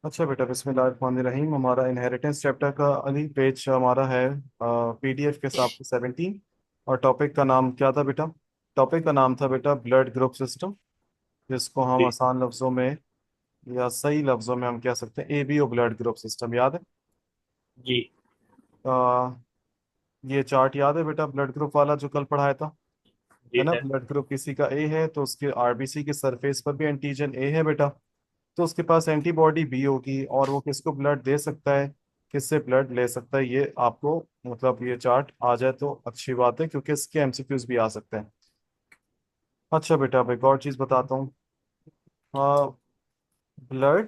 अच्छा बेटा, बिस्मिल्लाहिर्रहमानिर्रहीम। हमारा इनहेरिटेंस चैप्टर का अली पेज हमारा है पीडीएफ के हिसाब से 17। और टॉपिक का नाम क्या था बेटा? टॉपिक का नाम था बेटा ब्लड ग्रुप सिस्टम, जिसको हम जी। आसान लफ्जों में या सही लफ्जों में हम कह सकते हैं एबीओ ब्लड ग्रुप सिस्टम। याद है? जी। आ, ये चार्ट याद है बेटा, ब्लड ग्रुप वाला जो कल पढ़ाया था? है जी ना? सर। ब्लड ग्रुप किसी का ए है तो उसके आरबीसी के सरफेस पर भी एंटीजन ए है बेटा, तो उसके पास एंटीबॉडी बी होगी और वो किसको ब्लड दे सकता है, किससे ब्लड ले सकता है। ये आपको मतलब ये चार्ट आ जाए तो अच्छी बात है, क्योंकि इसके एमसीक्यूज भी आ सकते हैं। अच्छा बेटा, अब एक और चीज बताता हूँ। Blood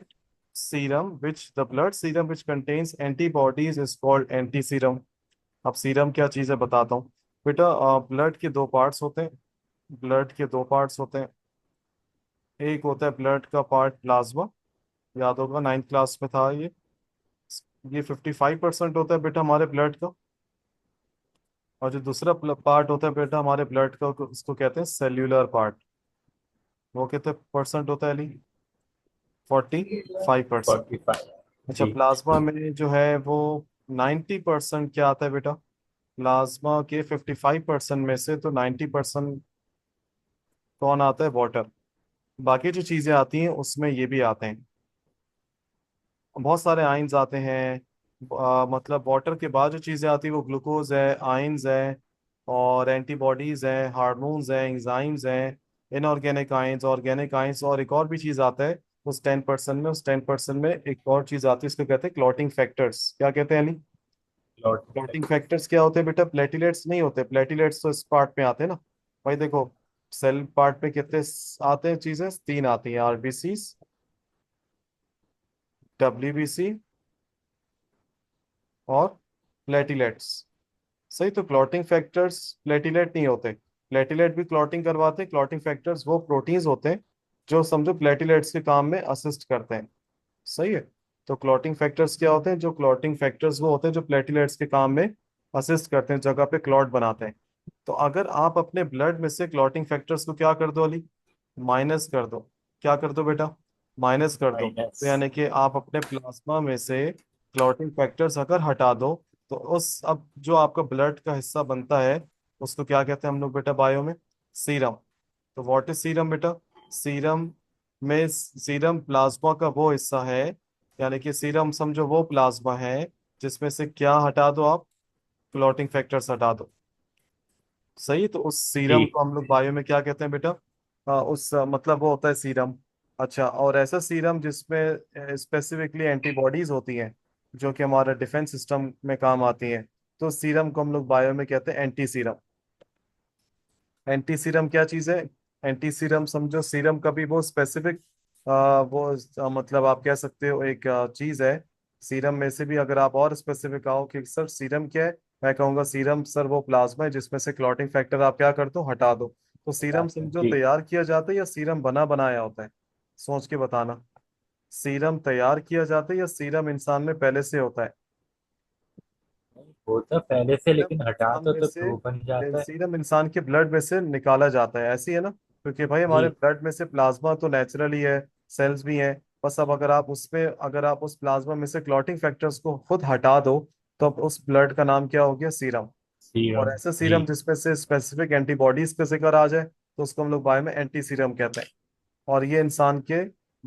serum which the blood serum which contains antibodies is called anti serum. अब सीरम क्या चीज़ है बताता हूँ बेटा। ब्लड के दो पार्ट्स होते हैं। ब्लड के दो पार्ट्स होते हैं। एक होता है ब्लड का पार्ट प्लाज्मा, याद होगा 9th क्लास में था ये 55% होता है बेटा हमारे ब्लड का। और जो दूसरा पार्ट होता है बेटा हमारे ब्लड का, उसको कहते हैं सेल्यूलर पार्ट। वो कितने परसेंट होता है अली? 45%। 45। अच्छा, जी। प्लाज्मा में जो है वो 90% क्या आता है बेटा? प्लाज्मा के 55% में से तो 90% कौन आता है? वाटर। बाकी जो चीजें आती हैं उसमें ये भी आते हैं, बहुत सारे आयंस आते हैं। मतलब वाटर के बाद जो चीजें आती है वो ग्लूकोज है, आयंस है, और एंटीबॉडीज हैं, हार्मोन्स हैं, एंजाइम्स हैं, इनऑर्गेनिक आयंस, ऑर्गेनिक आयंस, और एक और भी चीज आता है उस 10% में। उस 10% में एक और चीज आती है, इसको कहते हैं क्लॉटिंग फैक्टर्स। क्या कहते हैं अली? लॉर्ड। क्लॉटिंग फैक्टर्स क्या होते हैं बेटा? प्लेटिलेट्स नहीं होते। प्लेटिलेट्स तो इस पार्ट में आते हैं ना भाई। देखो, सेल पार्ट में कितने आते हैं चीजें? तीन आती हैं, आरबीसी, डब्ल्यूबीसी और प्लेटिलेट्स। सही, तो क्लॉटिंग फैक्टर्स प्लेटिलेट नहीं होते। प्लेटिलेट भी क्लॉटिंग करवाते हैं। क्लॉटिंग फैक्टर्स वो प्रोटीन्स होते हैं जो समझो प्लेटिलेट्स के काम में असिस्ट करते हैं। सही है। तो क्लॉटिंग फैक्टर्स क्या होते हैं? जो क्लॉटिंग फैक्टर्स वो होते हैं जो प्लेटिलेट्स के काम में असिस्ट करते हैं, जगह पे क्लॉट बनाते हैं। तो अगर आप अपने ब्लड में से क्लॉटिंग फैक्टर्स को क्या कर दो अली? माइनस कर दो। क्या कर दो बेटा? माइनस कर दो। माइनस। तो यानी कि आप अपने प्लाज्मा में से क्लॉटिंग फैक्टर्स अगर हटा दो, तो उस अब जो आपका ब्लड का हिस्सा बनता है उसको क्या कहते हैं हम लोग बेटा बायो में? सीरम। तो व्हाट इज सीरम बेटा? सीरम में सीरम प्लाज्मा का वो हिस्सा है, यानी कि सीरम समझो वो प्लाज्मा है जिसमें से क्या हटा दो आप? क्लॉटिंग फैक्टर्स हटा दो। सही, तो उस जी। सीरम को हम लोग बायो में क्या कहते हैं बेटा? मतलब वो होता है सीरम। अच्छा, और ऐसा सीरम जिसमें स्पेसिफिकली एंटीबॉडीज होती हैं जो कि हमारा डिफेंस सिस्टम में काम आती हैं, तो सीरम को हम लोग बायो में कहते हैं एंटी सीरम। एंटी सीरम क्या चीज़ है? एंटी सीरम समझो सीरम का भी वो स्पेसिफिक मतलब आप कह सकते हो एक चीज़ है। सीरम में से भी अगर आप और स्पेसिफिक आओ कि सर सीरम क्या है, मैं कहूँगा सीरम सर वो प्लाज्मा है जिसमें से क्लॉटिंग फैक्टर आप क्या कर दो? हटा दो। तो सीरम बताते हैं समझो जी। तैयार किया जाता है या सीरम बना बनाया होता है? सोच के बताना। सीरम तैयार किया जाता है या सीरम इंसान में पहले से होता है? वो तो पहले से, सीरम लेकिन हटा इंसान में तो से वो बन जाता है। सीरम इंसान के ब्लड में से निकाला जाता है, ऐसी है ना? क्योंकि भाई जी। हमारे ब्लड में से प्लाज्मा तो नेचुरली है, सेल्स भी हैं। बस अब अगर आप उस प्लाज्मा में से क्लॉटिंग फैक्टर्स को खुद हटा दो, तो अब उस ब्लड का नाम क्या हो गया? सीरम। और सीरम। ऐसे जी। सीरम जिसमें से स्पेसिफिक एंटीबॉडीज का जिक्र आ जाए तो उसको हम लोग बायो में एंटी सीरम कहते हैं। और ये इंसान के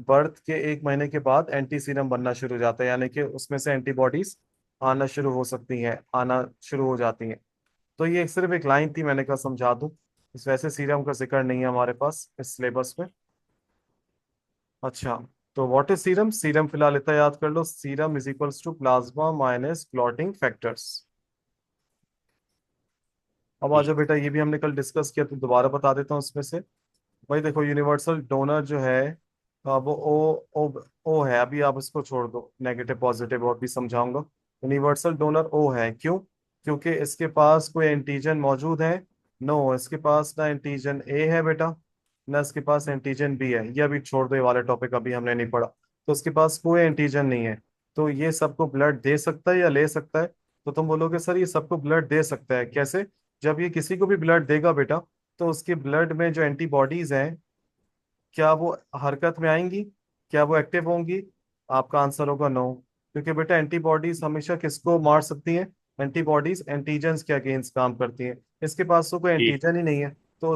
बर्थ के 1 महीने के बाद एंटी सीरम बनना शुरू हो जाता है, यानी कि उसमें से एंटीबॉडीज आना शुरू हो सकती हैं, आना शुरू हो जाती हैं। तो ये सिर्फ एक लाइन थी, मैंने कहा समझा दूं। इस वैसे सीरम का जिक्र नहीं है हमारे पास इस सिलेबस में। अच्छा, तो व्हाट इज सीरम? सीरम फिलहाल इतना याद कर लो, serum is equals to plasma minus clotting factors. अब आ जी। जाओ बेटा, ये भी हमने कल डिस्कस किया तो दोबारा बता देता हूँ उसमें से। भाई देखो, यूनिवर्सल डोनर जो है वो ओ है। अभी आप इसको छोड़ दो, नेगेटिव पॉजिटिव और भी समझाऊंगा। यूनिवर्सल डोनर ओ है, क्यों? क्योंकि इसके पास कोई एंटीजन मौजूद है? नो, इसके पास ना एंटीजन ए है बेटा, ना इसके पास एंटीजन बी है। ये अभी छोड़ दो, ये वाले टॉपिक अभी हमने नहीं पढ़ा। तो इसके पास कोई एंटीजन नहीं है, तो ये सबको ब्लड दे सकता है या ले सकता है? तो तुम बोलोगे सर ये सबको ब्लड दे सकता है कैसे? जब ये किसी को भी ब्लड देगा बेटा, तो उसके ब्लड में जो एंटीबॉडीज हैं क्या वो हरकत में आएंगी? क्या वो एक्टिव होंगी? आपका आंसर होगा नो। क्योंकि बेटा एंटीबॉडीज हमेशा किसको मार सकती हैं? एंटीबॉडीज एंटीजन्स के अगेंस्ट काम करती हैं। इसके पास तो कोई जी एंटीजन ही नहीं है। तो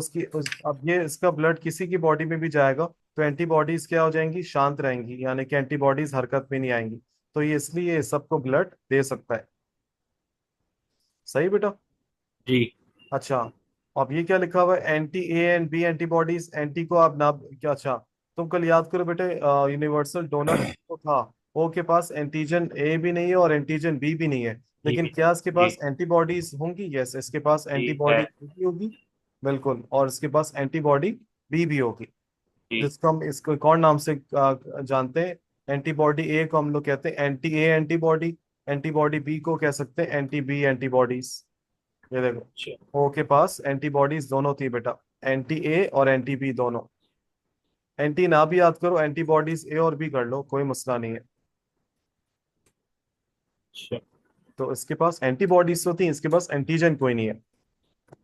अब ये इसका ब्लड किसी की बॉडी में भी जाएगा तो एंटीबॉडीज क्या हो जाएंगी? शांत रहेंगी, यानी कि एंटीबॉडीज हरकत में नहीं आएंगी। तो ये इसलिए ये सबको ब्लड दे सकता है। सही बेटा। जी अच्छा, अब ये क्या लिखा हुआ है? Anti A and B antibodies. Anti को आप ना क्या, अच्छा, तुम कल याद करो बेटे, यूनिवर्सल डोनर तो था, ओ के पास एंटीजन ए भी नहीं है और एंटीजन बी भी नहीं है। जी लेकिन क्या इसके जी पास एंटीबॉडीज होंगी? यस, इसके पास जी है। एंटीबॉडी ए भी होगी। बिल्कुल, और इसके पास एंटीबॉडी बी भी होगी। जी जिसको हम इसको कौन नाम से जानते हैं? एंटीबॉडी ए को हम लोग कहते हैं anti A antibody. Antibody B को कह सकते हैं एंटी बी एंटीबॉडीज। ये अच्छा देखो, ओ के पास एंटीबॉडीज दोनों थी बेटा, एंटी ए और एंटी बी दोनों। एंटी ना भी याद करो, एंटीबॉडीज ए और बी कर लो, कोई मसला नहीं है। अच्छा तो इसके पास एंटीबॉडीज तो थी, इसके पास एंटीजन कोई नहीं है।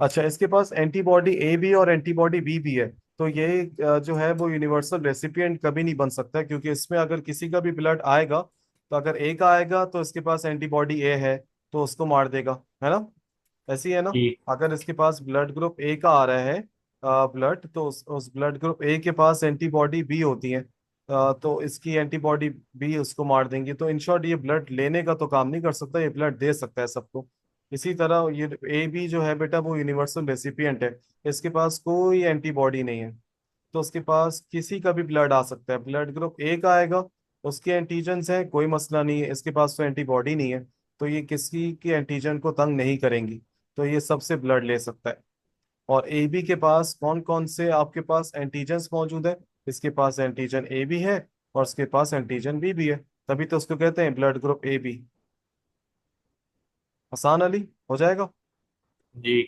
अच्छा, इसके पास एंटीबॉडी ए भी और एंटीबॉडी बी भी है। तो ये जो है वो यूनिवर्सल रेसिपिएंट कभी नहीं बन सकता, क्योंकि इसमें अगर किसी का भी ब्लड आएगा, तो अगर ए का आएगा तो इसके पास एंटीबॉडी ए है, तो उसको मार देगा, है ना? ऐसी है ना? जी अगर इसके पास ब्लड ग्रुप ए का आ रहा है ब्लड, तो उस ब्लड ग्रुप ए के पास एंटीबॉडी बी होती है, तो इसकी एंटीबॉडी बी उसको मार देंगी। तो इन शॉर्ट ये ब्लड लेने का तो काम नहीं कर सकता, ये ब्लड दे सकता है सबको। इसी तरह ये ए बी जो है बेटा वो यूनिवर्सल रेसिपिएंट है। इसके पास कोई एंटीबॉडी नहीं है, तो उसके पास किसी का भी ब्लड आ सकता है। ब्लड ग्रुप ए का आएगा, उसके एंटीजन्स हैं, कोई मसला नहीं है, इसके पास तो एंटीबॉडी नहीं है, तो ये किसी के एंटीजन को तंग नहीं करेंगी, तो ये सबसे ब्लड ले सकता है। और ए बी के पास कौन कौन से आपके पास एंटीजन्स मौजूद है? इसके पास एंटीजन ए भी है और उसके पास एंटीजन बी भी है, तभी तो उसको कहते हैं ब्लड ग्रुप ए बी। आसान अली, हो जाएगा। जी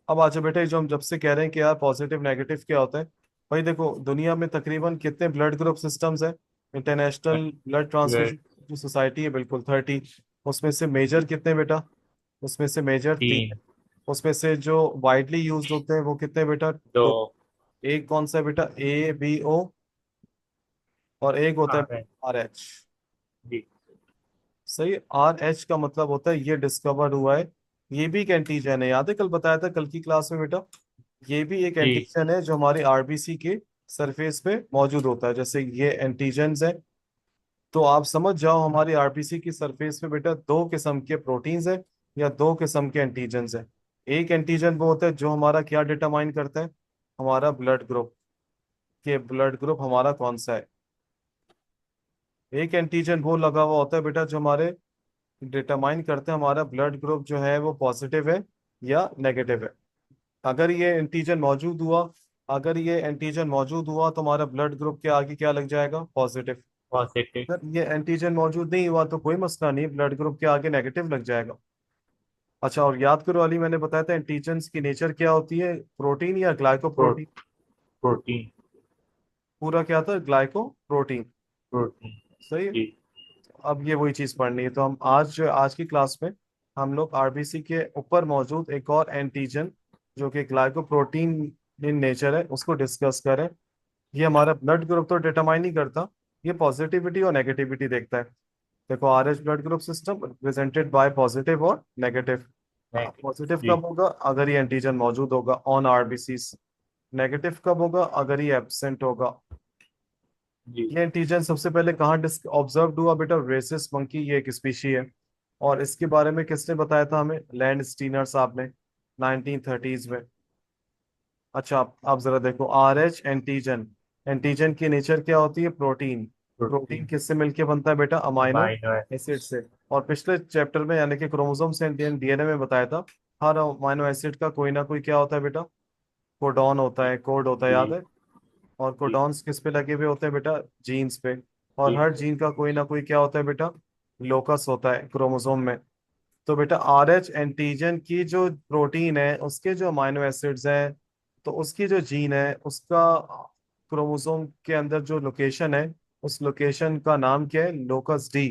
अब आ जाओ बेटे, जो हम जब से कह रहे हैं कि यार पॉजिटिव नेगेटिव क्या होता है। भाई देखो, दुनिया में तकरीबन कितने ब्लड ग्रुप सिस्टम्स हैं? इंटरनेशनल ब्लड ट्रांसफ्यूजन ब्लड जो सोसाइटी है, बिल्कुल 30। उसमें से मेजर कितने बेटा? उसमें से मेजर 3। तीन उसमें से जो वाइडली यूज होते हैं वो कितने बेटा? दो 2। एक कौन सा है बेटा? ए बी ओ, और एक होता आ है रहे हैं। R H. जी सही, आर एच का मतलब होता है ये डिस्कवर हुआ है। ये भी एक एंटीजन है, याद है कल बताया था कल की क्लास में बेटा? ये भी एक जी एंटीजन है जो हमारे आरबीसी के सरफेस पे मौजूद होता है, जैसे ये एंटीजन्स है। तो आप समझ जाओ, हमारी आरबीसी की सरफेस पे बेटा दो किस्म के प्रोटीन्स है या दो किस्म के एंटीजन्स है। एक एंटीजन वो होता है जो हमारा क्या डिटरमाइन करता है? हमारा ब्लड ग्रुप, के ब्लड ग्रुप हमारा कौन सा है। एक एंटीजन वो लगा हुआ होता है बेटा जो हमारे डिटरमाइन करते हैं हमारा ब्लड ग्रुप जो है वो पॉजिटिव है या नेगेटिव है। अगर ये एंटीजन मौजूद हुआ, अगर ये एंटीजन मौजूद हुआ तो हमारा ब्लड ग्रुप के आगे क्या लग जाएगा? पॉजिटिव। पॉजिटिव। अगर ये एंटीजन मौजूद नहीं हुआ तो कोई मसला नहीं, ब्लड ग्रुप के आगे नेगेटिव लग जाएगा। अच्छा, और याद करो अली, मैंने बताया था एंटीजन्स की नेचर क्या होती है? प्रोटीन या ग्लाइकोप्रोटीन? प्रोटीन। पूरा क्या था? ग्लाइकोप्रोटीन। प्रोटीन। सही है। जी अब ये वही चीज पढ़नी है, तो हम आज आज की क्लास में हम लोग आरबीसी के ऊपर मौजूद एक और एंटीजन जो कि ग्लाइकोप्रोटीन इन नेचर है उसको डिस्कस करें। ये हमारा ब्लड ग्रुप तो डिटरमाइन नहीं करता, ये पॉजिटिविटी और नेगेटिविटी देखता है। देखो, R H blood group system represented by positive और नेगेटिव। नेगेटिव। पॉजिटिव जी कब होगा? अगर ये एंटीजन मौजूद होगा ऑन आरबीसीज। नेगेटिव कब होगा? अगर ये एब्सेंट होगा। जी ये एंटीजन सबसे पहले कहाँ ऑब्जर्व हुआ बेटा? रेसिस मंकी, ये एक स्पीशी है। और इसके बारे में किसने बताया था हमें? लैंड स्टीनर साहब ने 1930s में। अच्छा, आप जरा देखो, आर एच एंटीजन। एंटीजन की नेचर क्या होती है? प्रोटीन। Protein protein. किससे मिलके बनता है बेटा? Amino amino acid acids. से। और पिछले चैप्टर में यानी कि क्रोमोसोम से डीएनए में बताया था, हर अमाइनो एसिड का कोई ना कोई क्या होता है बेटा? कोडॉन होता है, कोड होता है, याद जी है? और जी कोडॉन्स किस पे लगे हुए होते हैं बेटा? जीन्स पे। और जी हर जीन का कोई ना कोई क्या होता है बेटा? लोकस होता है क्रोमोसोम में। तो बेटा आर एच एंटीजन की जो प्रोटीन है उसके जो अमाइनो एसिड्स हैं, तो उसकी जो जीन है उसका क्रोमोसोम के अंदर जो लोकेशन है, उस लोकेशन का नाम क्या है? Locus D.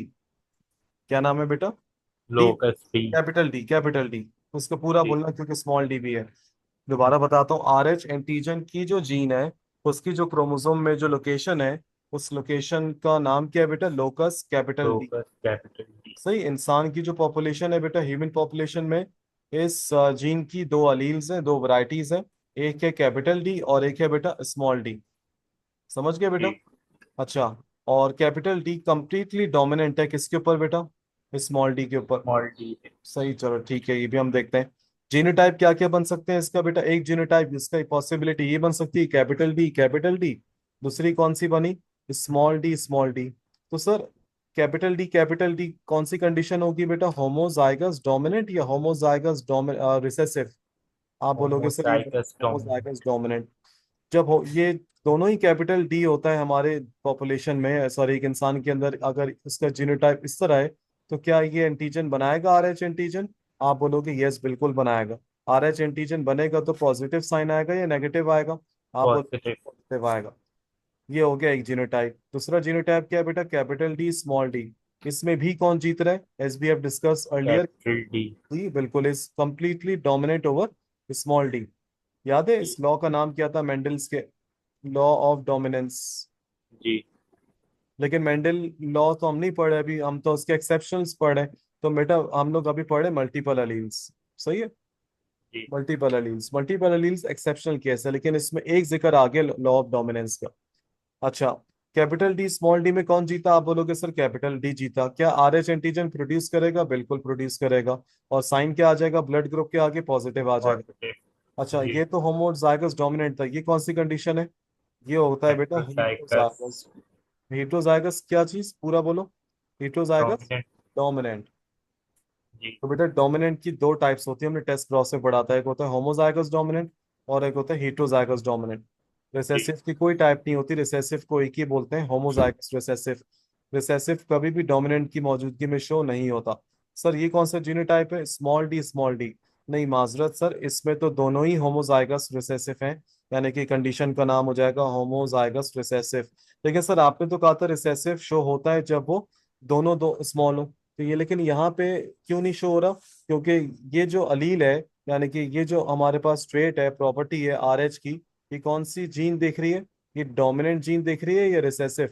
क्या नाम है बेटा? D, locus D. Capital D, capital D. उसको पूरा जी बोलना क्योंकि स्मॉल डी भी है। दोबारा बताता हूँ, आर एच एंटीजन की जो जीन है उसकी जो क्रोमोसोम में जो लोकेशन है उस लोकेशन का नाम क्या है बेटा? Locus capital D. Locus capital D. सही। इंसान की जो पॉपुलेशन है बेटा, ह्यूमन पॉपुलेशन में इस जीन की दो अलील्स हैं, दो वैरायटीज हैं। एक है कैपिटल डी और एक है बेटा स्मॉल डी। समझ गए बेटा? जी। अच्छा। और कैपिटल डी कंप्लीटली डोमिनेंट है किसके ऊपर बेटा? स्मॉल डी के ऊपर। स्मॉल डी है। सही, चलो ठीक है, ये भी हम देखते हैं। जीनोटाइप क्या क्या बन सकते हैं इसका बेटा? एक जीनोटाइप जिसका पॉसिबिलिटी ये बन सकती है कैपिटल डी। दूसरी कौन सी बनी? Small D small D. तो सर कैपिटल डी कौन सी कंडीशन होगी बेटा? होमोजाइगस डोमिनेंट या होमोजाइगस रिसेसिव? आप बोलोगे सर ये होमोजाइगस डोमिनेंट। Homozygous dominant. जब हो ये दोनों ही कैपिटल डी होता है हमारे पॉपुलेशन में, सॉरी एक इंसान के अंदर, अगर इसका जीनोटाइप इस तरह है, तो क्या ये एंटीजन बनाएगा आर एच एंटीजन? आप बोलोगे यस बिल्कुल बनाएगा। आर एच एंटीजन बनेगा तो पॉजिटिव साइन आएगा या नेगेटिव आएगा? आप बोलोगे पॉजिटिव। पॉजिटिव आएगा। ये हो गया एक जीनोटाइप। दूसरा जीनोटाइप क्या है बेटा? Capital D small D. इसमें भी कौन जीत रहा है? As we have discussed earlier. Capital D. D बिल्कुल is completely dominate over small D. याद है जी। इस लॉ का नाम क्या था? मेंडल्स के लॉ ऑफ डोमिनेंस। जी। लेकिन मेंडल लॉ तो हम नहीं पढ़े अभी, हम तो उसके एक्सेप्शंस पढ़े। तो बेटा हम लोग अभी पढ़े मल्टीपल अलील्स। सही है। जी। मल्टीपल अलील्स एक्सेप्शनल केस है, लेकिन इसमें एक जिक्र आ गया लॉ ऑफ डोमिनेंस का। अच्छा। कैपिटल डी स्मॉल डी में कौन जीता? आप बोलोगे सर कैपिटल डी जीता। क्या आर एच एंटीजन प्रोड्यूस करेगा? बिल्कुल प्रोड्यूस करेगा। और साइन क्या आ जाएगा ब्लड ग्रुप के आगे? पॉजिटिव आ जाएगा। पॉजिटिव। अच्छा, जी। ये तो होमोजाइगस डोमिनेंट था। ये कौन सी कंडीशन है? ये होता है बेटा हेट्रोजाइगस हेट्रोजाइगस। हेट्रोजाइगस क्या चीज? पूरा बोलो। Heterozygous dominant. डोमिनेंट। जी। तो बेटा डोमिनेंट की दो टाइप्स होती है, हमने टेस्ट क्रॉस में पढ़ा था। एक होता है होमोजाइगस डोमिनेंट और एक होता है हेट्रोजाइगस डोमिनेंट। जी। रिसेसिव की कोई टाइप नहीं होती, रिसेसिव को एक ही बोलते हैं, होमोजाइगस रिसेसिव। रिसेसिव कभी भी डोमिनेंट की मौजूदगी में शो नहीं होता। सर ये कौन सा जीनोटाइप है? Small D small D. नहीं माजरत सर, इसमें तो दोनों ही होमोजाइगस रिसेसिव हैं। यानी कि कंडीशन का नाम हो जाएगा होमोजाइगस रिसेसिव। लेकिन सर आपने तो कहा था रिसेसिव शो होता है जब वो दोनों दो स्मॉल हो। तो ये लेकिन यहाँ पे क्यों नहीं शो हो रहा? क्योंकि ये जो अलील है, यानी कि ये जो हमारे पास ट्रेट है, प्रॉपर्टी है आर एच की, ये कौन सी जीन देख रही है? ये डोमिनेंट जीन देख रही है या रिसेसिव?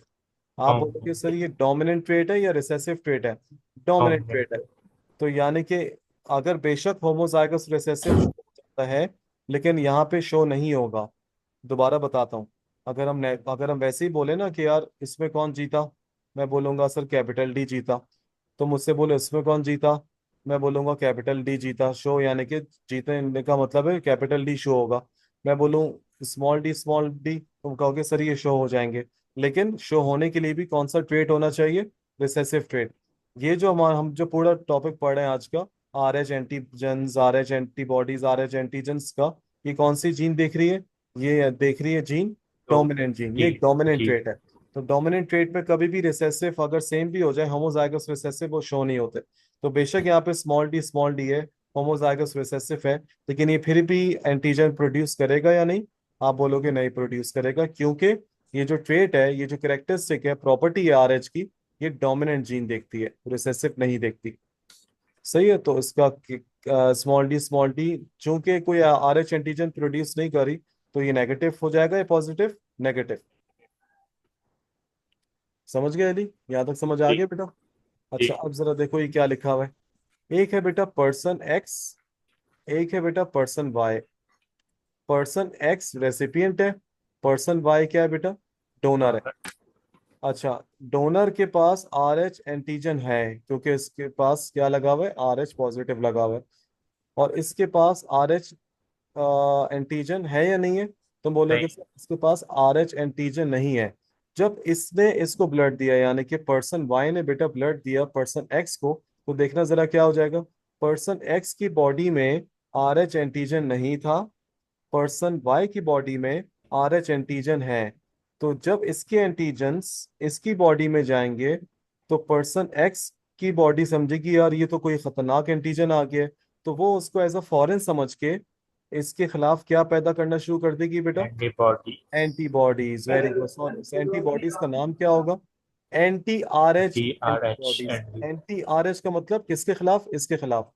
आप बोलोगे सर ये डोमिनेंट ट्रेट है या रिसेसिव ट्रेट है? डोमिनेंट ट्रेट है। डोमिनेंट। तो यानी कि अगर बेशक होमोजाइगस रिसेसिव शो हो जाता है, लेकिन यहाँ पे शो नहीं होगा। दोबारा बताता हूँ। अगर हम वैसे ही बोले ना कि यार इसमें कौन जीता, मैं बोलूंगा सर कैपिटल डी जीता। तो मुझसे बोले इसमें कौन जीता, मैं बोलूंगा कैपिटल डी जीता। शो यानी कि जीतने का मतलब है कैपिटल डी शो होगा। मैं बोलूँ स्मॉल डी, तुम कहोगे सर ये शो हो जाएंगे। लेकिन शो होने के लिए भी कौन सा ट्रेट होना चाहिए? Recessive trait. ये जो हम जो पूरा टॉपिक पढ़ रहे हैं आज का, R H antigens, are H antibodies, R H antigens का, ये कौन सी जीन देख रही है? ये देख रही है जीन तो डोमिनेंट जीन। ये जी। एक डोमिनेंट जी। ट्रेट है। तो डोमिनेंट ट्रेट में कभी भी रिसेसिव अगर सेम भी हो जाए, होमोजाइगस रिसेसिव, वो शो नहीं होते। तो बेशक यहाँ पे स्मॉल डी है, होमोजाइगस रिसेसिव है, लेकिन ये फिर भी एंटीजन प्रोड्यूस करेगा या नहीं? आप बोलोगे नहीं प्रोड्यूस करेगा, क्योंकि ये जो ट्रेट है, ये जो करेक्टरिस्टिक है, प्रॉपर्टी है आर एच की, ये डोमिनेंट जीन देखती है, रिसेसिव नहीं देखती। सही है। तो इसका स्मॉल डी चूंकि कोई आर एच एंटीजन प्रोड्यूस नहीं करी, तो ये नेगेटिव हो जाएगा या पॉजिटिव? नेगेटिव। समझ गए अली? यहाँ तक समझ आ जी। गया बेटा? जी। अच्छा, अब जरा देखो ये क्या लिखा हुआ है। एक है बेटा पर्सन एक्स, एक है बेटा person Y. Person X recipient है, पर्सन वाई क्या है बेटा? डोनर है। डोनर। अच्छा। डोनर के पास आर एच एंटीजन है, क्योंकि इसके पास क्या लगा हुआ है? आर एच पॉजिटिव लगा हुआ है। और इसके पास आर एच एंटीजन है या नहीं है? तुम बोलोगे नहीं। सर इसके पास आर एच एंटीजन नहीं है। जब इसने इसको ब्लड दिया, यानी कि पर्सन वाई ने बेटा ब्लड दिया पर्सन एक्स को, तो देखना जरा क्या हो जाएगा। पर्सन एक्स की बॉडी में आर एच एंटीजन नहीं था, पर्सन वाई की बॉडी में आर एच एंटीजन है। तो जब इसके एंटीजन्स इसकी बॉडी में जाएंगे, तो पर्सन एक्स की बॉडी समझेगी यार ये तो कोई खतरनाक एंटीजन आ गया है। तो वो उसको एज अ फॉरेन समझ के इसके खिलाफ क्या पैदा करना शुरू कर देगी बेटा? Antibody. Antibodies. Very good. Sorry, इस एंटीबॉडीज का नाम क्या होगा? Anti R H D R H antibodies. Anti. Anti R H का मतलब किसके खिलाफ? इसके खिलाफ।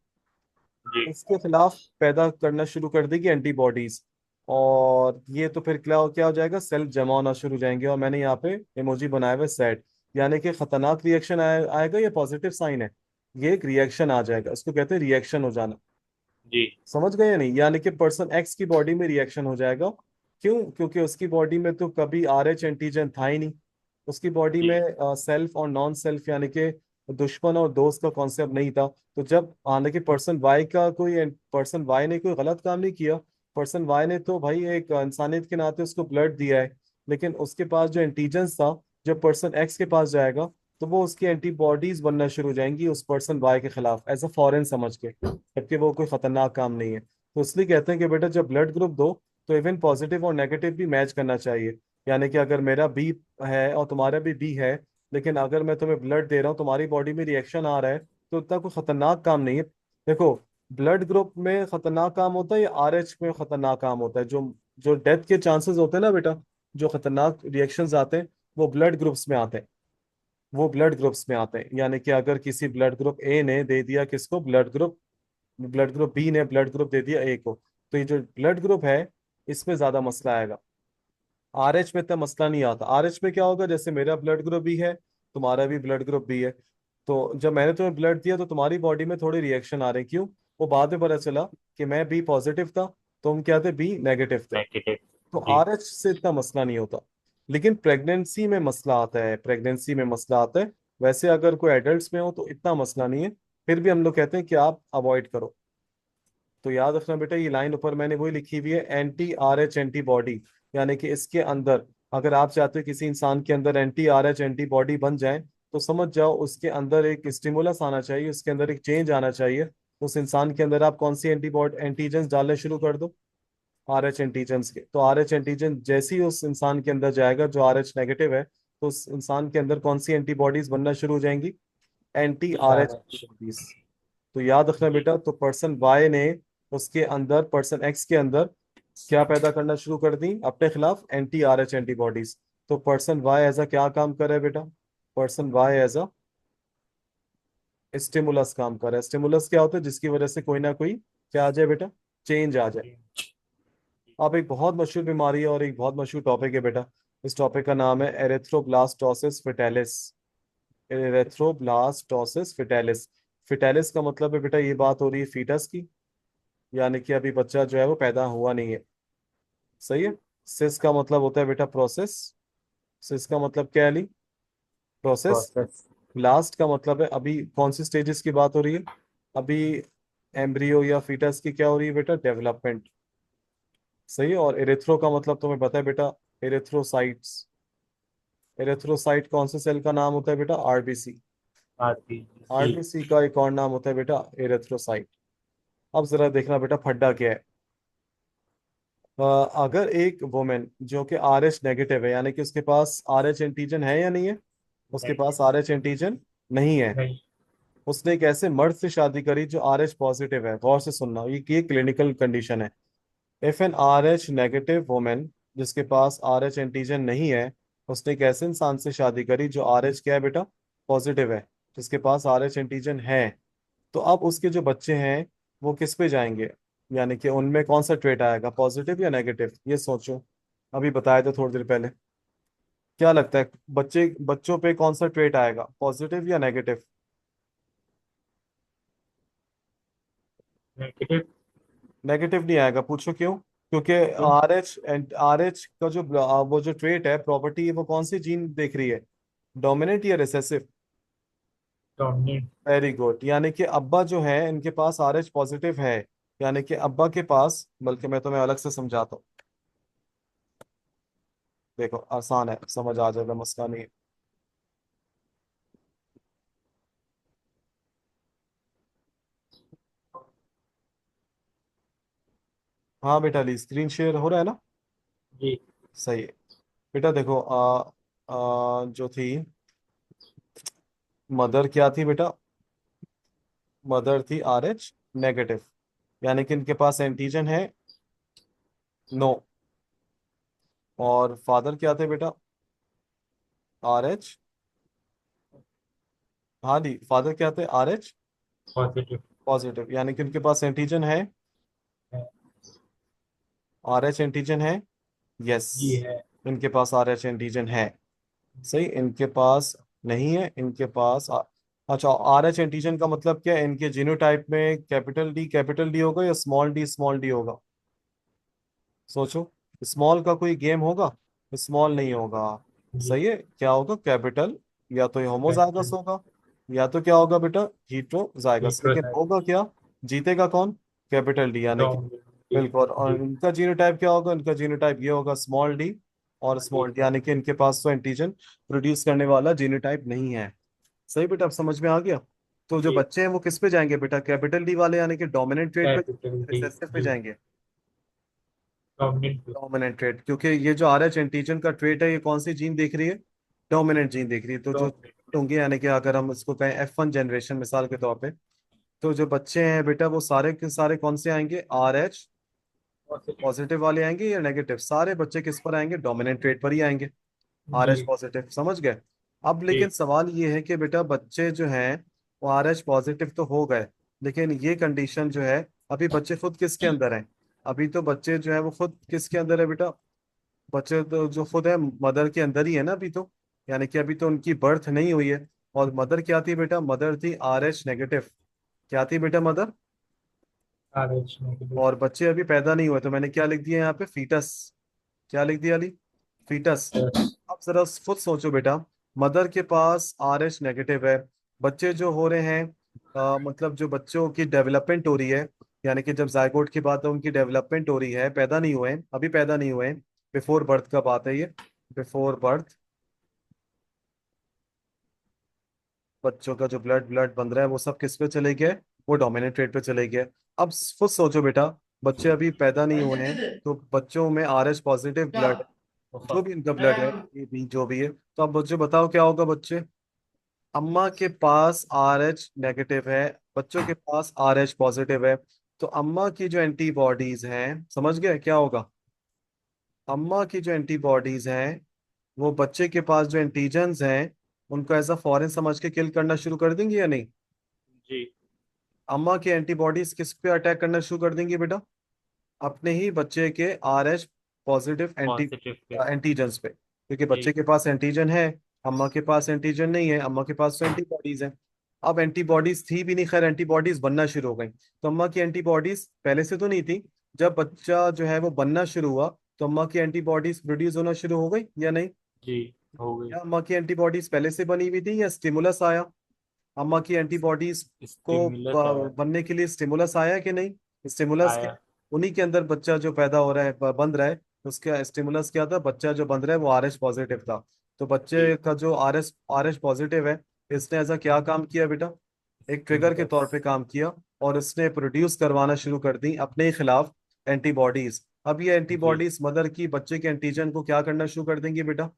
जी। इसके खिलाफ पैदा करना शुरू कर देगी एंटीबॉडीज। और ये तो फिर क्या क्या हो जाएगा, सेल्फ जमा होना शुरू हो जाएंगे। और मैंने यहाँ पे इमोजी बनाया हुआ है सैड, यानी कि खतरनाक रिएक्शन आएगा, ये पॉजिटिव साइन है। ये एक रिएक्शन आ जाएगा, इसको कहते हैं रिएक्शन हो जाना। जी समझ गए या नहीं? यानी कि पर्सन एक्स की बॉडी में रिएक्शन हो जाएगा। क्यों? क्योंकि उसकी बॉडी में तो कभी आर एच एंटीजन था ही नहीं। उसकी बॉडी जी में सेल्फ और नॉन सेल्फ यानी कि दुश्मन और दोस्त का कॉन्सेप्ट नहीं था। तो जब आने के पर्सन वाई ने कोई गलत काम नहीं किया। पर्सन वाई ने तो भाई एक इंसानियत के नाते उसको ब्लड दिया है। लेकिन उसके पास जो एंटीजन्स था, जब पर्सन एक्स के पास जाएगा, तो वो उसकी एंटीबॉडीज बनना शुरू हो जाएंगी उस पर्सन वाई के खिलाफ, एज अ फॉरेन समझ के, जबकि वो कोई खतरनाक काम नहीं है। तो इसलिए कहते हैं कि बेटा जब ब्लड ग्रुप दो, तो इवन पॉजिटिव और नेगेटिव भी मैच करना चाहिए। यानी कि अगर मेरा बी है और तुम्हारा भी बी है, लेकिन अगर मैं तुम्हें ब्लड दे रहा हूँ, तुम्हारी बॉडी में रिएक्शन आ रहा है, तो इतना कोई खतरनाक काम नहीं है। देखो, ब्लड ग्रुप में खतरनाक काम होता है या आर एच में खतरनाक काम होता है? जो जो डेथ के चांसेस होते हैं ना बेटा, जो खतरनाक रिएक्शंस आते हैं, वो ब्लड ग्रुप्स में आते हैं। वो ब्लड ग्रुप्स में आते हैं, यानी कि अगर किसी ब्लड ग्रुप ए ने दे दिया किसको, ब्लड ग्रुप बी ने ब्लड ग्रुप दे दिया ए को, तो ये जो ब्लड ग्रुप है, इसमें ज्यादा मसला आएगा। आर एच में इतना मसला नहीं आता। आर एच में क्या होगा, जैसे मेरा ब्लड ग्रुप भी है, तुम्हारा भी ब्लड ग्रुप भी है, तो जब मैंने तुम्हें ब्लड दिया तो तुम्हारी बॉडी में थोड़े रिएक्शन आ रहे हैं। क्यों? वो बाद में पता चला कि मैं बी पॉजिटिव था, तुम क्या थे, बी नेगेटिव थे। नेगेटिव। तो जी आर एच से इतना मसला नहीं होता। लेकिन प्रेगनेंसी में मसला आता है, प्रेगनेंसी में मसला आता है। वैसे अगर कोई एडल्ट्स में हो तो इतना मसला नहीं है, फिर भी हम लोग कहते हैं कि आप अवॉइड करो। तो याद रखना बेटा, ये लाइन ऊपर मैंने वही लिखी हुई है, एंटी आर एच एंटीबॉडी। यानी कि इसके अंदर, अगर आप चाहते हो किसी इंसान के अंदर एंटी आर एच एंटीबॉडी बन जाए, तो समझ जाओ उसके अंदर एक स्टिमुलस आना चाहिए, उसके अंदर एक चेंज आना चाहिए। उस इंसान के अंदर आप कौन सी एंटीबॉडी एंटीजेंस डालने शुरू कर दो, आर एच एंटीजेंस के। तो आर एच एंटीजन जैसे ही उस इंसान के अंदर जाएगा जो आर एच नेगेटिव है, तो उस इंसान के अंदर कौन सी एंटीबॉडीज बनना शुरू हो जाएंगी, एंटी आर एच शाबाश। एंटीबॉडीज। तो याद रखना जी बेटा, तो पर्सन वाई ने उसके अंदर, पर्सन एक्स के अंदर क्या पैदा करना शुरू कर दी अपने खिलाफ, एंटी आर एच एंटीबॉडीज। तो पर्सन वाई एज अ क्या काम कर रहा है बेटा, person Y as a stimulus काम कर रहा है। स्टिमुलस क्या होता है? जिसकी वजह से कोई ना कोई क्या आ जाए बेटा, चेंज आ जाए। जी अब एक बहुत मशहूर बीमारी है और एक बहुत मशहूर टॉपिक है बेटा। इस टॉपिक का नाम है एरेथ्रोब्लास्टोसिस फिटेलिस। एरेथ्रोब्लास्टोसिस फिटेलिस। फिटेलिस का मतलब है बेटा, ये बात हो रही है फीटस की, यानी कि अभी बच्चा जो है वो पैदा हुआ नहीं है। सही है। सिस का मतलब होता है बेटा प्रोसेस। सिस का मतलब क्या है ली? प्रोसेस। प्रोसेस। ब्लास्ट का मतलब है अभी कौन सी स्टेजेस की बात हो रही है, अभी एम्ब्रियो या फीटस की क्या हो रही है बेटा, डेवलपमेंट। सही है। और एरिथ्रो का मतलब तुम्हें पता है बेटा, एरिथ्रोसाइट्स। एरिथ्रोसाइट कौन से सेल का नाम होता है बेटा, आरबीसी। आती। जी आरबीसी का एक और नाम होता है बेटा एरिथ्रोसाइट। अब जरा देखना बेटा फड्डा क्या है। अ, अगर एक वुमेन जो कि आर एच नेगेटिव है, यानी कि उसके पास आर एच एंटीजन है या नहीं है, उसके नहीं पास आर एच एंटीजन नहीं है, नहीं। उसने एक ऐसे मर्द से शादी करी जो आर एच पॉजिटिव है, गौर से सुनना, ये क्लिनिकल कंडीशन है। If an R H negative women, जिसके पास आर एच एंटीजन नहीं है, उसने एक ऐसे इंसान से शादी करी जो आर एच क्या है बेटा, पॉजिटिव है, जिसके पास आर एच एंटीजन है, तो अब उसके जो बच्चे हैं वो किस पे जाएंगे, यानी कि उनमें कौन सा ट्रेट आएगा, पॉजिटिव या नेगेटिव, ये सोचो। अभी बताया था थोड़ी देर पहले। क्या लगता है बच्चों पे कौन सा ट्रेट आएगा, पॉजिटिव या नेगेटिव? नेगेटिव। नेगेटिव नहीं आएगा, पूछो क्यों? क्योंकि क्यों? आर एच का जो वो जो ट्रेट है, प्रॉपर्टी है, वो कौन सी जीन देख रही है, डोमिनेंट या रिसेसिव? डोमिनेंट। Very good. यानी कि अब्बा जो है इनके पास आर एच पॉजिटिव है, यानी कि अब्बा के पास, बल्कि मैं तुम्हें अलग से समझाता हूँ। देखो आसान है, समझ आ जाएगा, मसला नहीं है। हाँ बेटा, अली स्क्रीन शेयर हो रहा है ना? जी सही है। बेटा देखो, जो थी मदर, क्या थी बेटा, मदर थी आर एच नेगेटिव, यानी कि इनके पास एंटीजन है नो। और फादर क्या थे बेटा, आर एच, हाँ जी, फादर क्या थे, आर एच पॉजिटिव। पॉजिटिव, यानी कि उनके पास एंटीजन है आर एच एंटीजन है। यस, जी है। इनके पास आर एच एंटीजन है। सही, इनके पास नहीं है, इनके पास अच्छा, आर एच एंटीजन का मतलब क्या है? इनके जीनोटाइप में कैपिटल डी होगा या स्मॉल डी होगा? सोचो। स्मॉल का कोई गेम होगा? स्मॉल नहीं होगा। जी। सही है, क्या होगा? कैपिटल। या तो ये होमोजाइगस कैपिटल। होगा, या तो क्या होगा बेटा? हीट्रोजाइगस। लेकिन होगा हीट्रोजाइगस। क्या? जीतेगा कौन? कैपिटल डी, यानी कि डोमिनेंट डी। बिल्कुल। और जी। इनका जीनोटाइप क्या होगा? इनका जीनोटाइप ये होगा, स्मॉल डी। और डी। स्मॉल डी, यानी कि इनके पास तो एंटीजन प्रोड्यूस करने वाला जीनोटाइप नहीं है। सही बेटा, अब समझ में आ गया? तो जो जी। बच्चे हैं वो किस पे जाएंगे बेटा? कैपिटल डी वाले, यानी कि डोमिनेंट ट्रेट पे, कैपिटल डी। रिसेसिव पे जी। जाएंगे? डोमिनेंट पे। डोमिनेंट ट्रेट, क्योंकि ये जो आर एच एंटीजन का ट्रेट है, ये कौन सी जीन देख रही है? डोमिनेंट जीन देख रही है। तो जो डोमिनेंट। होंगे, यानी कि अगर हम इसको कहें F1 जनरेशन मिसाल के तौर पे, तो जो बच्चे हैं बेटा वो सारे के सारे कौन से आएंगे? R H positive. पॉजिटिव वाले आएंगे या नेगेटिव? सारे बच्चे किस पर आएंगे? डोमिनेंट ट्रेट पर ही आएंगे। R H G. पॉजिटिव, समझ गए? अब लेकिन जी। सवाल ये है कि बेटा बच्चे जो हैं वो आर एच पॉजिटिव तो हो गए, लेकिन ये कंडीशन जो है, अभी बच्चे खुद किसके अंदर हैं? अभी तो बच्चे जो है वो खुद किसके अंदर है बेटा? बच्चे तो जो खुद है मदर के अंदर ही है ना अभी तो, यानी कि अभी तो उनकी बर्थ नहीं हुई है। और मदर क्या थी बेटा? मदर थी आर एच नेगेटिव। क्या थी बेटा मदर? RH negative. और बच्चे अभी पैदा नहीं हुए, तो मैंने क्या लिख दिया यहाँ पे? फीटस। क्या लिख दिया अली? फीटस। यस। अब जरा खुद सोचो बेटा, मदर के पास आर एच नेगेटिव है, बच्चे जो हो रहे हैं, मतलब जो बच्चों की डेवलपमेंट हो रही है, यानी कि जब जायगोट की बात है, उनकी डेवलपमेंट हो रही है, पैदा नहीं हुए हैं, अभी पैदा नहीं हुए हैं, बिफोर बर्थ का बात है ये, बिफोर बर्थ। बच्चों का जो ब्लड ब्लड बन रहा है वो सब किस पे चले गए? वो डोमिनेंट रेट पे चले गए। अब खुद सोचो बेटा, बच्चे अभी पैदा नहीं हुए हैं, तो बच्चों में आर एच पॉजिटिव ब्लड, जो भी इनका ब्लड है, ए बी जो भी है, तो अब बच्चे बताओ क्या होगा? बच्चे, अम्मा के पास आर एच नेगेटिव है, बच्चों के पास आर एच पॉजिटिव है, तो अम्मा की जो एंटीबॉडीज हैं, समझ गए क्या होगा? अम्मा की जो एंटीबॉडीज हैं, वो बच्चे के पास जो एंटीजन्स हैं, उनको एज अ फॉरेन समझ के किल करना शुरू कर देंगे या नहीं? जी। अम्मा की एंटीबॉडीज किस पे अटैक करना शुरू कर देंगी बेटा? अपने ही बच्चे के R H positive positive pay. Antigens पे, क्योंकि जी। बच्चे के पास एंटीजन है, अम्मा के पास एंटीजन नहीं है, अम्मा के पास तो एंटीबॉडीज है। अब एंटीबॉडीज थी भी नहीं, खैर एंटीबॉडीज बनना शुरू हो गई, तो अम्मा की एंटीबॉडीज पहले से तो नहीं थी, जब बच्चा जो है वो बनना शुरू हुआ, तो अम्मा की एंटीबॉडीज प्रोड्यूस होना शुरू हो गई या नहीं? जी। हो गई। या अम्मा की एंटीबॉडीज पहले से बनी हुई थी या स्टिमुलस आया? अम्मा की एंटीबॉडीज को स्टिमुलस आया। बनने के लिए स्टिमुलस आया कि नहीं? स्टिमुलस क्या? आया। उन्हीं के अंदर बच्चा जो पैदा हो रहा है, बन रहा है, उसका स्टिमुलस क्या था? बच्चा जो बन रहा है वो आर एच पॉजिटिव था। तो जी। बच्चे का जो आर एच पॉजिटिव है, इसने ऐसा क्या काम किया बेटा? एक ट्रिगर के स्टिमुलस। तौर पे काम किया, और इसने प्रोड्यूस करवाना शुरू कर दी अपने ही खिलाफ एंटीबॉडीज। अब ये जी। एंटीबॉडीज मदर की बच्चे के एंटीजन को क्या करना शुरू कर देंगी बेटा?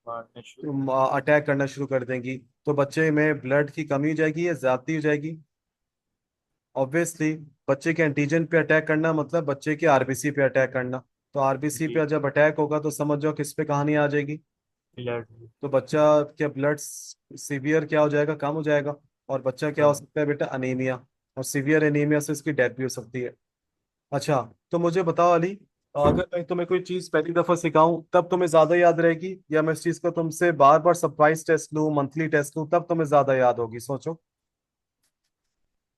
मारने शुरू। अटैक करना शुरू कर देंगी। तो बच्चे में ब्लड की कमी हो जाएगी या ज्यादती हो जाएगी? ऑब्वियसली, बच्चे के एंटीजन पे अटैक करना मतलब बच्चे के आरबीसी पे अटैक करना। तो आरबीसी जी। पे जब अटैक होगा तो समझ जाओ किस पे कहानी आ जाएगी? ब्लड। तो बच्चा क्या ब्लड सीवियर क्या हो जाएगा? कम हो जाएगा। और बच्चा क्या हो कम। सकता है बेटा? अनीमिया। और सीवियर एनीमिया से इसकी डेथ भी हो सकती है। अच्छा, तो मुझे बताओ अली, अगर मैं तुम्हें कोई चीज पहली दफा सिखाऊं तब तुम्हें ज्यादा याद रहेगी, या मैं इस चीज को तुमसे बार बार सरप्राइज टेस्ट लूं, मंथली टेस्ट लूं, तब तुम्हें ज्यादा याद होगी? सोचो।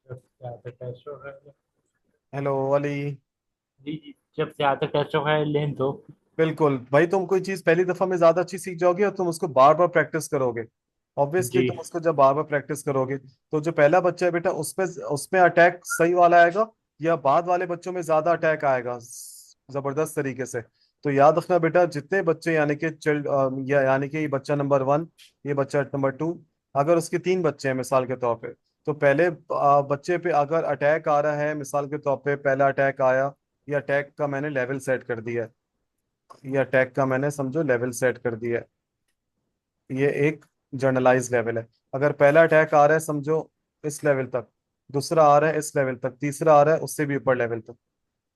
जब ज्यादा टेस्ट हो रहा है। हेलो अली। जी जी। जब ज्यादा टेस्ट हो रहा है लें तो। बिल्कुल भाई, तुम कोई चीज पहली दफा में ज्यादा अच्छी सीख जाओगे और तुम उसको बार बार प्रैक्टिस करोगे। ऑब्वियसली जी। तुम उसको जब बार बार प्रैक्टिस करोगे, तो जो पहला बच्चा है बेटा, उसमें उसमें अटैक सही वाला आएगा, या बाद वाले बच्चों में ज्यादा अटैक आएगा जबरदस्त तरीके से? तो याद रखना बेटा, जितने बच्चे, यानी कि चिल्ड, यानी कि ये बच्चा नंबर 1, ये बच्चा नंबर 2, अगर उसके 3 बच्चे हैं मिसाल के तौर पे, तो पहले बच्चे पे अगर अटैक आ रहा है, मिसाल के तौर पे पहला अटैक आया, ये अटैक का मैंने लेवल सेट कर दिया है, ये अटैक का मैंने समझो लेवल सेट कर दिया है, ये एक जर्नलाइज लेवल है। अगर पहला अटैक आ रहा है समझो इस लेवल तक, दूसरा आ रहा है इस लेवल तक, तीसरा आ रहा है उससे भी ऊपर लेवल तक,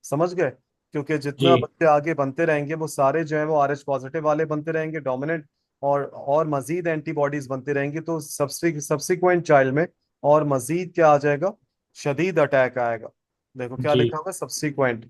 समझ गए? क्योंकि जी। जितना बच्चे आगे बनते रहेंगे वो सारे जो है वो आर एच पॉजिटिव वाले बनते रहेंगे, डोमिनेंट, और मजीद एंटीबॉडीज बनती रहेंगी, तो सब्सिक्वेंट चाइल्ड में और मजीद क्या आ जाएगा? शदीद अटैक आएगा। देखो क्या जी। लिखा होगा? Subsequent.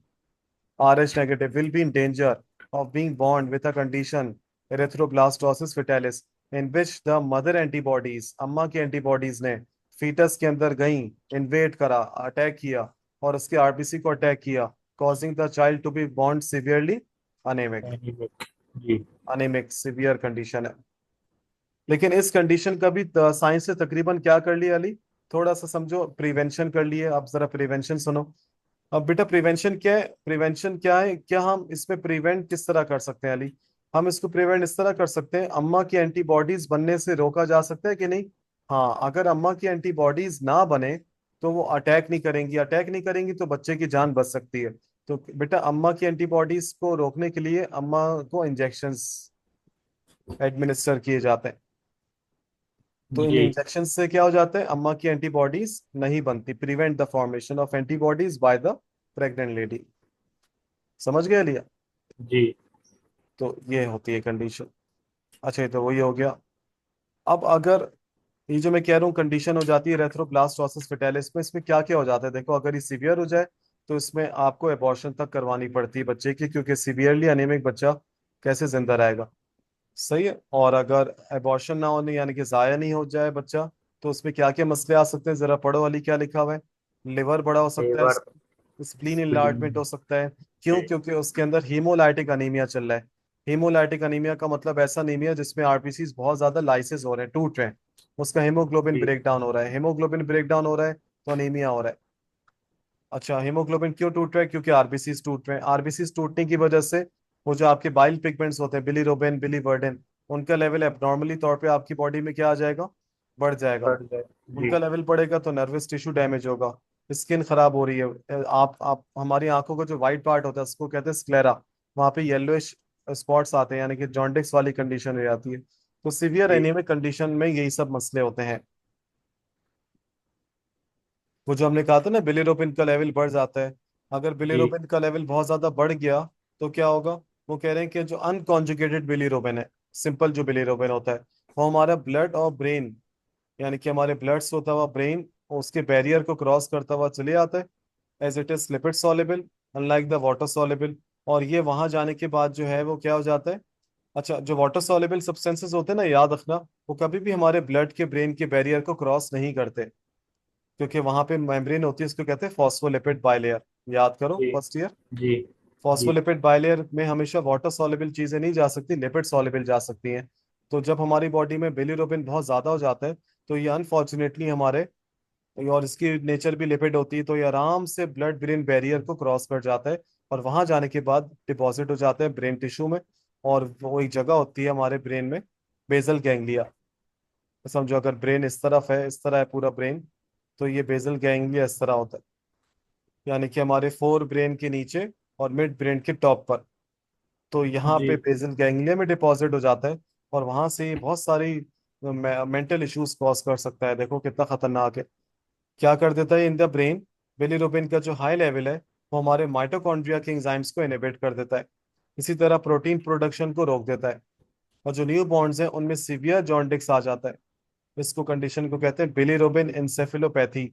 RH negative will be in danger of being born with a condition erythroblastosis fetalis in which the mother antibodies, अम्मा की एंटीबॉडीज ने फीटस के अंदर गई, इन्वेट करा, अटैक किया और उसके आरबीसी को अटैक किया, causing the child to be born severely anemic. Anemic. जी। अनेमिक सीवियर कंडीशन है। लेकिन इस कंडीशन का भी साइंस से तकरीबन क्या कर लिया अली, थोड़ा सा समझो, प्रिवेंशन कर लिए। अब जरा प्रिवेंशन सुनो। अब बेटा प्रिवेंशन क्या है, प्रिवेंशन क्या है, क्या हम इसमें प्रिवेंट किस तरह कर सकते हैं अली? हम इसको प्रिवेंट इस तरह कर सकते हैं, अम्मा की एंटीबॉडीज बनने से रोका जा सकता है कि नहीं? हाँ, अगर अम्मा की एंटीबॉडीज ना बने तो वो अटैक नहीं करेंगी, अटैक नहीं करेंगी तो बच्चे की जान बच सकती है। तो बेटा अम्मा की एंटीबॉडीज को रोकने के लिए अम्मा को इंजेक्शंस एडमिनिस्टर किए जाते हैं। तो इन जी। इंजेक्शन से क्या हो जाता है, अम्मा की एंटीबॉडीज नहीं बनती, prevent the formation of antibodies by the pregnant lady. समझ गए लिया? जी। तो ये होती है कंडीशन। अच्छा, ये तो वही हो गया। अब अगर ये जो मैं कह रहा हूँ कंडीशन हो जाती है रेथ्रोब्लास्टोसिस फेटालिस में, इसमें क्या क्या हो जाता है देखो, अगर ये सीवियर हो जाए तो इसमें आपको एबॉर्शन तक करवानी पड़ती है बच्चे की, क्योंकि सीवियरली अनेमिक बच्चा कैसे जिंदा रहेगा? सही है। और अगर एबॉर्शन ना होने यानी कि जाया नहीं हो जाए बच्चा, तो उसमें क्या क्या मसले आ सकते हैं, जरा पढ़ो वाली क्या लिखा हुआ है। लिवर बड़ा हो सकता है, लीवर। Spleen spleen. इनलार्जमेंट हो सकता है। क्यों? क्योंकि उसके अंदर हीमोलाइटिक अनीमिया चल रहा है। हीमोलाइटिक अनीमिया का मतलब ऐसा अनीमिया जिसमें आरबीसीज बहुत ज्यादा लाइसिस हो रहे हैं, टूट रहे हैं, उसका हीमोग्लोबिन जी। ब्रेक डाउन हो रहा है, हीमोग्लोबिन ब्रेक डाउन हो रहा है तो अनीमिया हो रहा है। अच्छा, हीमोग्लोबिन क्यों टूट रहा है? क्योंकि आरबीसीज टूट रहे हैं। आरबीसीज टूटने की वजह से वो जो आपके बाइल पिगमेंट्स होते हैं, बिलीरोबिन, बिलीवर्डिन, उनका लेवल एबनॉर्मली तौर पे आपकी बॉडी में क्या आ जाएगा, बढ़ जाएगा। बढ़ जाए। जी। उनका लेवल बढ़ेगा तो नर्वस टिश्यू डैमेज होगा, स्किन खराब हो रही है। आप हमारी आंखों का जो व्हाइट पार्ट होता है उसको कहते हैं स्क्लेरा, वहां पे येलोइश स्पॉट्स आते हैं, यानी कि जॉन्डिस वाली कंडीशन हो जाती है। तो सीवियर जी। एनीमिक कंडीशन में यही सब मसले होते हैं। वो जो हमने कहा था ना, बिलिरुबिन का लेवल बढ़ जाता है। अगर जी। बिलिरुबिन का लेवल बहुत ज्यादा बढ़ गया तो क्या होगा? वो कह रहे हैं कि जो अनकॉन्जुगेटेड बिलिरुबिन है, सिंपल जो बिलिरुबिन होता है, वो हमारा ब्लड और ब्रेन, यानी कि हमारे ब्लड से होता हुआ ब्रेन उसके बैरियर को क्रॉस करता हुआ चले आता है, as it is lipid soluble unlike the water soluble. और ये वहां जाने के बाद जो है वो क्या हो जाता है, अच्छा, जो वाटर सॉल्युबल सब्सटेंसेस होते हैं ना, याद रखना, वो कभी भी हमारे ब्लड के ब्रेन के बैरियर को क्रॉस नहीं करते, क्योंकि वहां पे मेम्ब्रेन होती है, इसको कहते हैं फॉस्फोलिपिड बाइलेयर। याद करो जी। First year. जी। जी। फॉस्फोलिपिड बाइलेयर में हमेशा वाटर सॉल्युबल चीजें नहीं जा सकती, लिपिड सॉल्युबल जा सकती हैं। तो जब हमारी बॉडी में बिलिरुबिन बहुत ज्यादा हो जाता है तो ये अनफॉर्चुनेटली हमारे, और इसकी नेचर भी लिपिड होती है, तो ये आराम से ब्लड ब्रेन बैरियर को क्रॉस कर जाता है और वहां जाने के बाद डिपॉजिट हो जाता है ब्रेन टिश्यू में। और वो एक जगह होती है हमारे ब्रेन में, बेसल गैंग्लिया। समझो अगर ब्रेन इस तरफ है, इस तरह है पूरा ब्रेन, तो ये बेसल गैंग्लिया इस तरह होता है, यानी कि हमारे फोर ब्रेन के नीचे और मिड ब्रेन के टॉप पर। तो यहाँ जी। पे बेसल गैंग्लिया में डिपॉजिट हो जाता है और वहां से ये बहुत सारी मेंटल इश्यूज कॉज कर सकता है। देखो कितना खतरनाक है। क्या कर देता है इन द ब्रेन, बिलिरुबिन का जो हाई लेवल है वो हमारे माइटोकॉन्ड्रिया के एंजाइम्स को इनहिबिट कर देता है, इसी तरह प्रोटीन प्रोडक्शन को रोक देता है, और जो न्यू बॉन्ड्स हैं उनमें सीवियर जॉन्डिक्स आ जाता है। इसको कंडीशन को कहते हैं बिलिरुबिन इंसेफेलोपैथी।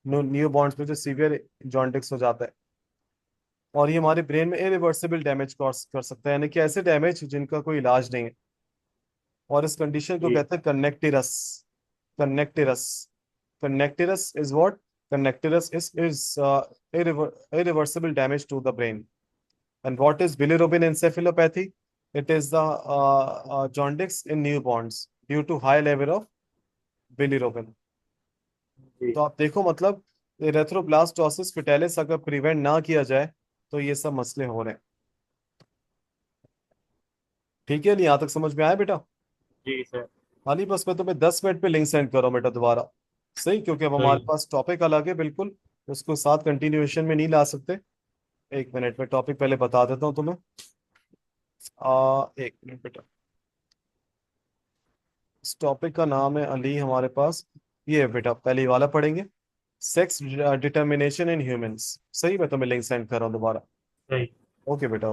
न्यू बॉन्ड्स में जो सीवियर जॉन्डिक्स हो जाता है, और ये हमारे ब्रेन में इरिवर्सिबल डैमेज कॉज कर सकता है, यानी कि ऐसे डैमेज जिनका कोई इलाज नहीं है। और इस कंडीशन को जी। कहते हैं kernicterus. Kernicterus. Kernicterus is what? Kernicterus is irreversible damage to the brain. And what is bilirubin encephalopathy? It is the jaundice in newborns due to high level of bilirubin. जी। तो आप देखो मतलब इरेथ्रोब्लास्टोसिस फिटेलिस अगर prevent ना किया जाए तो ये सब मसले हो रहे हैं। ठीक है, नहीं यहाँ तक समझ में आया बेटा? जी सर। हाली बस मैं तुम्हें 10 मिनट पे लिंक सेंड करो बेटा दोबारा। सही, क्योंकि अब हमारे सही। पास टॉपिक अलग है बिल्कुल, उसको साथ कंटिन्यूएशन में नहीं ला सकते। 1 मिनट में टॉपिक पहले बता देता हूँ तुम्हें। 1 मिनट बेटा। इस टॉपिक का नाम है अली हमारे पास, ये है बेटा, पहले वाला पढ़ेंगे, सेक्स डिटर्मिनेशन इन ह्यूमंस। सही, मैं तुम्हें लिंक सेंड कर रहा हूँ दोबारा। सही। ओके बेटा।